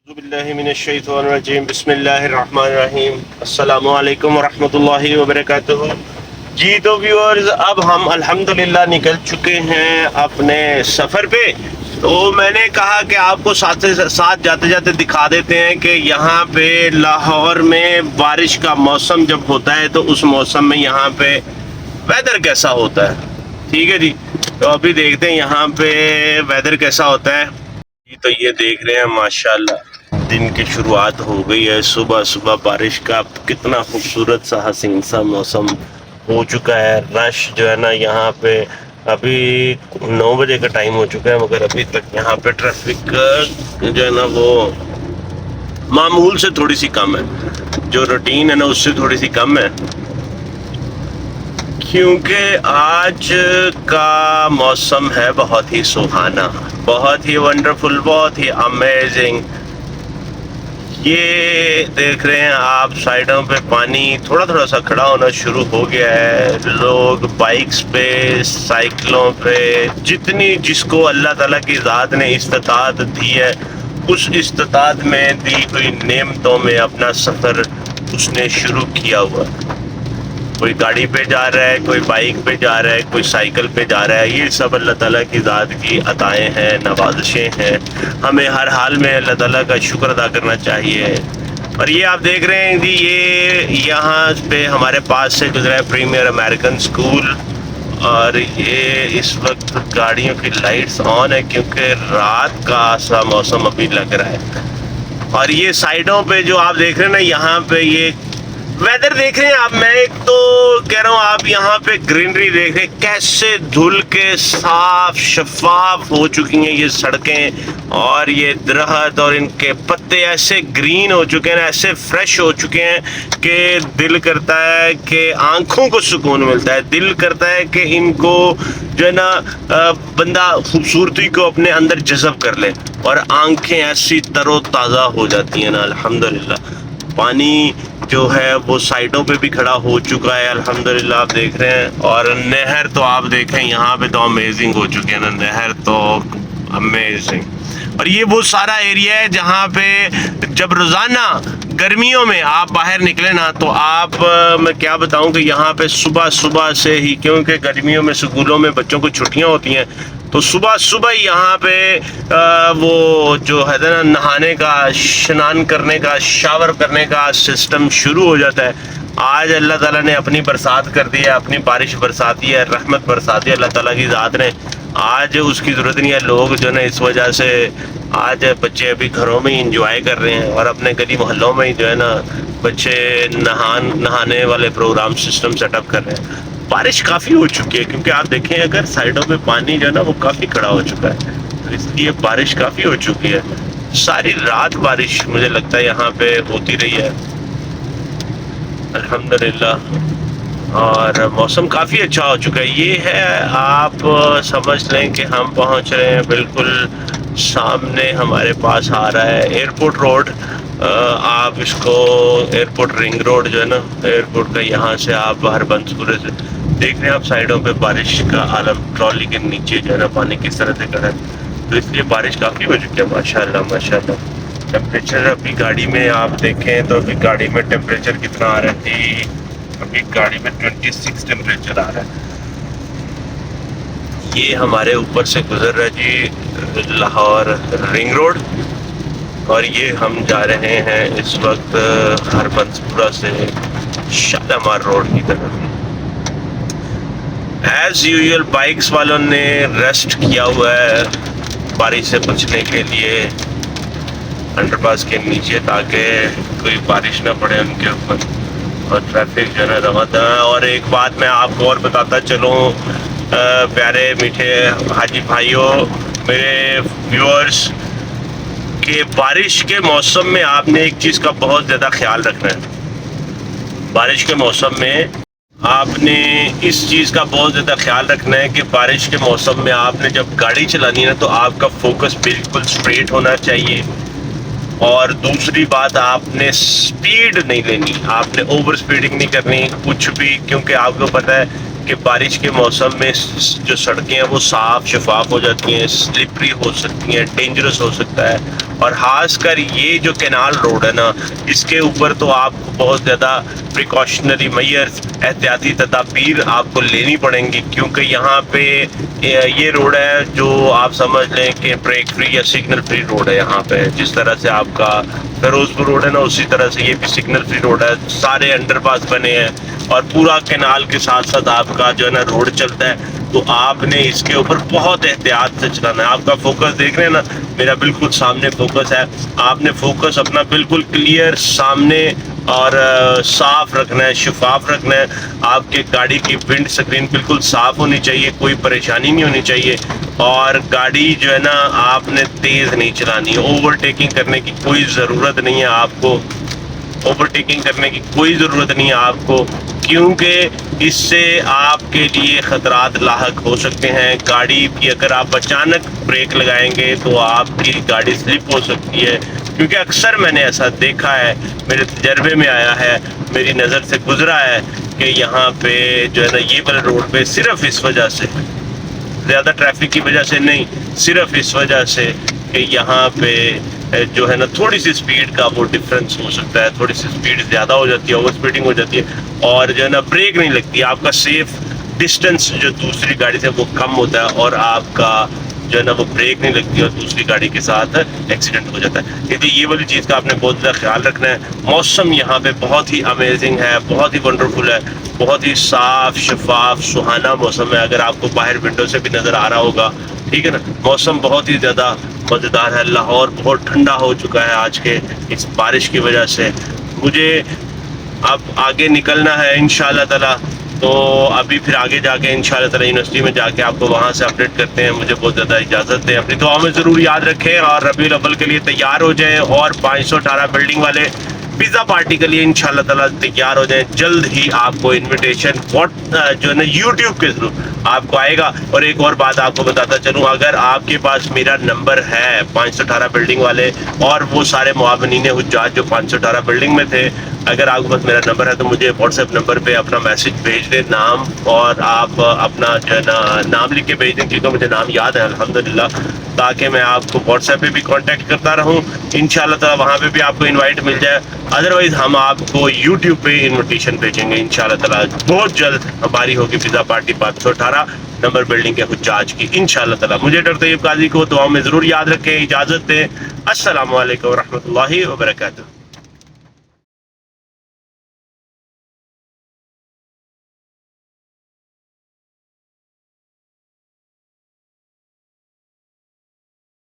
باللہ من الشیطان الرجیم بسم اللہ الرحمن الرحیم السلام علیکم ورحمۃ اللہ وبرکاتہ۔ جی تو ویورز، اب ہم الحمدللہ نکل چکے ہیں اپنے سفر پہ۔ تو میں نے کہا کہ آپ کو ساتھ جاتے جاتے دکھا دیتے ہیں کہ یہاں پہ لاہور میں بارش کا موسم جب ہوتا ہے تو اس موسم میں یہاں پہ ویدر کیسا ہوتا ہے۔ ٹھیک ہے جی، تو ابھی دیکھتے ہیں یہاں پہ ویدر کیسا ہوتا ہے۔ جی تو یہ دیکھ رہے ہیں ماشاءاللہ دن کی شروعات ہو گئی ہے، صبح صبح بارش کا کتنا خوبصورت سا حسین سا موسم ہو چکا ہے۔ رش جو ہے نا یہاں پہ ابھی 9 بجے کا ٹائم ہو چکا ہے، مگر ابھی تک یہاں پہ ٹریفک جو ہے نا وہ معمول سے تھوڑی سی کم ہے، جو روٹین ہے نا اس سے تھوڑی سی کم ہے، کیونکہ آج کا موسم ہے بہت ہی سہانا، بہت ہی ونڈرفل، بہت ہی امیزنگ۔ یہ دیکھ رہے ہیں آپ سائیڈوں پہ پانی تھوڑا تھوڑا سا کھڑا ہونا شروع ہو گیا ہے۔ لوگ بائکس پہ، سائیکلوں پہ، جتنی جس کو اللہ تعالیٰ کی ذات نے استطاعت دی ہے اس استطاعت میں دی ہوئی نعمتوں میں اپنا سفر اس نے شروع کیا ہوا ہے۔ کوئی گاڑی پہ جا رہا ہے، کوئی بائک پہ جا رہا ہے، کوئی سائیکل پہ جا رہا ہے۔ یہ سب اللہ تعالیٰ کی ذات کی عطائیں ہیں، نوازشیں ہیں۔ ہمیں ہر حال میں اللہ تعالیٰ کا شکر ادا کرنا چاہیے۔ اور یہ آپ دیکھ رہے ہیں کہ یہ یہاں پہ ہمارے پاس سے گزرا ہے پریمیئر امریکن اسکول، اور یہ اس وقت گاڑیوں کی لائٹس آن ہے کیونکہ رات کا سا موسم ابھی لگ رہا ہے۔ اور یہ سائیڈوں پہ جو آپ دیکھ رہے ہیں نا یہاں پہ یہ ویدر دیکھ رہے ہیں آپ، میں ایک تو کہہ رہا ہوں آپ یہاں پہ گرینری دیکھ رہے ہیں کیسے دھل کے صاف شفاف ہو چکی ہیں یہ سڑکیں، اور یہ درخت اور ان کے پتے ایسے گرین ہو چکے ہیں، ایسے فریش ہو چکے ہیں کہ دل کرتا ہے کہ آنکھوں کو سکون ملتا ہے، دل کرتا ہے کہ ان کو جو ہے نا بندہ خوبصورتی کو اپنے اندر جذب کر لے، اور آنکھیں ایسی تر و تازہ ہو جاتی ہیں نا الحمدللہ۔ پانی جو ہے وہ سائڈوں پہ بھی کھڑا ہو چکا ہے الحمدللہ، آپ دیکھ رہے ہیں۔ اور نہر تو آپ دیکھیں یہاں پہ تو امیزنگ ہو چکی ہے نا، نہر تو امیزنگ۔ اور یہ وہ سارا ایریا ہے جہاں پہ جب روزانہ گرمیوں میں آپ باہر نکلے نا تو آپ میں کیا بتاؤں کہ یہاں پہ صبح صبح سے ہی، کیونکہ گرمیوں میں سکولوں میں بچوں کو چھٹیاں ہوتی ہیں، تو صبح صبح ہی یہاں پہ وہ جو ہے نا نہانے کا، شنان کرنے کا، شاور کرنے کا سسٹم شروع ہو جاتا ہے۔ آج اللہ تعالیٰ نے اپنی برسات کر دی ہے، اپنی بارش برساتی ہے، رحمت برساتی ہے اللہ تعالیٰ کی ذات نے۔ آج اس کی ضرورت نہیں ہے، لوگ جو ہے اس وجہ سے آج بچے ابھی گھروں میں ہی انجوائے کر رہے ہیں، اور اپنے گلی محلوں میں ہی جو ہے نا بچے نہانے والے پروگرام سسٹم سیٹ اپ کر رہے ہیں۔ بارش کافی ہو چکی ہے کیونکہ آپ دیکھیں اگر سائیڈوں پہ پانی جو ہے نا وہ کافی کھڑا ہو چکا ہے، تو اس لیے بارش کافی ہو چکی ہے۔ ساری رات بارش مجھے لگتا ہے یہاں پہ ہوتی رہی ہے الحمدللہ، اور موسم کافی اچھا ہو چکا ہے۔ یہ ہے آپ سمجھ لیں کہ ہم پہنچ رہے ہیں بالکل سامنے ہمارے پاس آ رہا ہے ایئرپورٹ روڈ، آپ اس کو ایئرپورٹ رنگ روڈ جو ہے نا ایئرپورٹ کا، یہاں سے آپ باہر بند پورے سے دیکھ رہے ہیں آپ سائیڈوں پہ بارش کا عالم، ٹرالی کے نیچے جو ہے نا پانی کس طرح سے کھڑا ہے، تو اس لیے بارش کافی ہو چکی ہے ماشاءاللہ ماشاءاللہ۔ ٹیمپریچر ابھی گاڑی میں آپ دیکھیں تو ابھی گاڑی میں ٹیمپریچر کتنا آ رہا ہے جی، ابھی گاڑی میں 26 ٹیمپریچر آ رہا ہے۔ یہ ہمارے اوپر سے گزر رہا ہے جی لاہور رنگ روڈ، اور یہ ہم جا رہے ہیں اس وقت ہربنس پورہ سے شالامار روڈ کی طرف۔ ایز یوزول بائکس والوں نے ریسٹ کیا ہوا ہے بارش سے بچنے کے لیے انڈر پاس کے نیچے، تاکہ کوئی بارش نہ پڑے ان کے اوپر، اور ٹریفک جو ہے نا رواں۔ اور ایک بات میں آپ کو اور بتاتا چلوں پیارے میٹھے حاجی بھائیوں، میرے ویورز، کہ بارش کے موسم میں آپ نے ایک چیز کا بہت زیادہ خیال رکھنا ہے۔ بارش کے موسم میں آپ نے اس چیز کا بہت زیادہ خیال رکھنا ہے کہ بارش کے موسم میں آپ نے جب گاڑی چلانی ہے تو آپ کا فوکس بالکل اسٹریٹ ہونا چاہیے، اور دوسری بات آپ نے سپیڈ نہیں لینی، آپ نے اوور سپیڈنگ نہیں کرنی کچھ بھی، کیونکہ آپ کو پتہ ہے کہ بارش کے موسم میں جو سڑکیں ہیں وہ صاف شفاف ہو جاتی ہیں، سلپری ہو سکتی ہیں، ڈینجرس ہو سکتا ہے، اور خاص کر یہ جو کینال روڈ ہے نا، اس کے اوپر تو آپ کو بہت زیادہ پریکاشنری میئرز، احتیاطی تدابیر آپ کو لینی پڑیں گی، کیونکہ یہاں پہ یہ روڈ ہے جو آپ سمجھ لیں کہ بریک فری یا سگنل فری روڈ ہے یہاں پہ. جس طرح سے آپ کا فیروز پور روڈ ہے نا، اسی طرح سے یہ بھی سگنل فری روڈ ہے. سارے انڈر پاس بنے ہیں اور پورا کینال کے ساتھ ساتھ آپ کا جو ہے نا روڈ چلتا ہے. تو آپ نے اس کے اوپر بہت احتیاط سے چلانا ہے. آپ کا فوکس دیکھ رہے ہیں نا، میرا بالکل سامنے فوکس ہے. آپ نے فوکس اپنا بالکل کلیئر سامنے اور صاف رکھنا ہے، شفاف رکھنا ہے. آپ کے گاڑی کی ونڈ سکرین بالکل صاف ہونی چاہیے، کوئی پریشانی نہیں ہونی چاہیے. اور گاڑی جو ہے نا آپ نے تیز نہیں چلانی ہے. اوور ٹیکنگ کرنے کی کوئی ضرورت نہیں ہے آپ کو، اوور ٹیکنگ کرنے کی کوئی ضرورت نہیں ہے آپ کو، کیونکہ اس سے آپ کے لیے خطرات لاحق ہو سکتے ہیں. گاڑی کی اگر آپ اچانک بریک لگائیں گے تو آپ کی گاڑی سلپ ہو سکتی ہے. کیونکہ اکثر میں نے ایسا دیکھا ہے، میرے تجربے میں آیا ہے، میری نظر سے گزرا ہے کہ یہاں پہ جو ہے نا یہ والے روڈ پہ صرف اس وجہ سے، زیادہ ٹریفک کی وجہ سے نہیں، صرف اس وجہ سے کہ یہاں پہ جو ہے نا تھوڑی سی سپیڈ کا وہ ڈفرینس ہو سکتا ہے، تھوڑی سی سپیڈ زیادہ ہو جاتی ہے، اوور سپیڈنگ ہو جاتی ہے، اور جو ہے نا بریک نہیں لگتی. آپ کا سیف ڈسٹینس جو دوسری گاڑی سے وہ کم ہوتا ہے، اور آپ کا جو ہے نا وہ بریک نہیں لگتی اور دوسری گاڑی کے ساتھ ایکسیڈنٹ ہو جاتا ہے. یہ والی چیز کا آپ نے بہت زیادہ خیال رکھنا ہے. موسم یہاں پہ بہت ہی امیزنگ ہے، بہت ہی ونڈرفل ہے، بہت ہی صاف شفاف سہانا موسم ہے. اگر آپ کو باہر ونڈو سے بھی نظر آ رہا ہوگا، ٹھیک ہے نا، موسم بہت ہی زیادہ مزیدار ہے. لاہور بہت ٹھنڈا ہو چکا ہے آج کے اس بارش کی وجہ سے. مجھے اب آگے نکلنا ہے انشاءاللہ تعالی، تو ابھی پھر آگے جا کے انشاءاللہ تعالی یونیورسٹی میں جا کے آپ کو وہاں سے اپڈیٹ کرتے ہیں. مجھے بہت زیادہ اجازت دیں، اپنی دعاؤں میں ضرور یاد رکھیں، اور ربیع الاول کے لیے تیار ہو جائیں، اور 518 بلڈنگ والے پیزا پارٹی کے لیے انشاءاللہ تعالی تیار ہو جائیں. جلد ہی آپ کو انویٹیشن جو ہے نا یوٹیوب کے ذریعے آپ کو آئے گا. اور ایک اور بات آپ کو بتاتا چلوں، اگر آپ کے پاس میرا نمبر ہے 518 بلڈنگ والے اور وہ سارے معاونین حجاج جو 518 بلڈنگ میں تھے، اگر آپ کے پاس میرا نمبر ہے تو مجھے واٹس ایپ نمبر پہ اپنا میسج بھیج دیں، نام، اور آپ اپنا جو ہے نا نام لکھ کے بھیج دیں، کیونکہ مجھے نام یاد ہے الحمدللہ، تاکہ میں آپ کو واٹس ایپ پہ بھی کانٹیکٹ کرتا رہوں. انشاءاللہ تعالی وہاں پہ بھی آپ کو انوائٹ مل جائے. ادروائز ہم آپ کو یوٹیوب پہ انویٹیشن بھیجیں گے انشاءاللہ تعالی. بہت جلد ہماری ہوگی پیزا پارٹی 518 نمبر بلڈنگ کے حجاج کی انشاءاللہ تعالی. مجھے ڈاکٹر طیب قاضی کو دعاؤں میں ضرور یاد رکھیں. اجازت دیں. السلام علیکم ورحمۃ اللہ وبرکاتہ.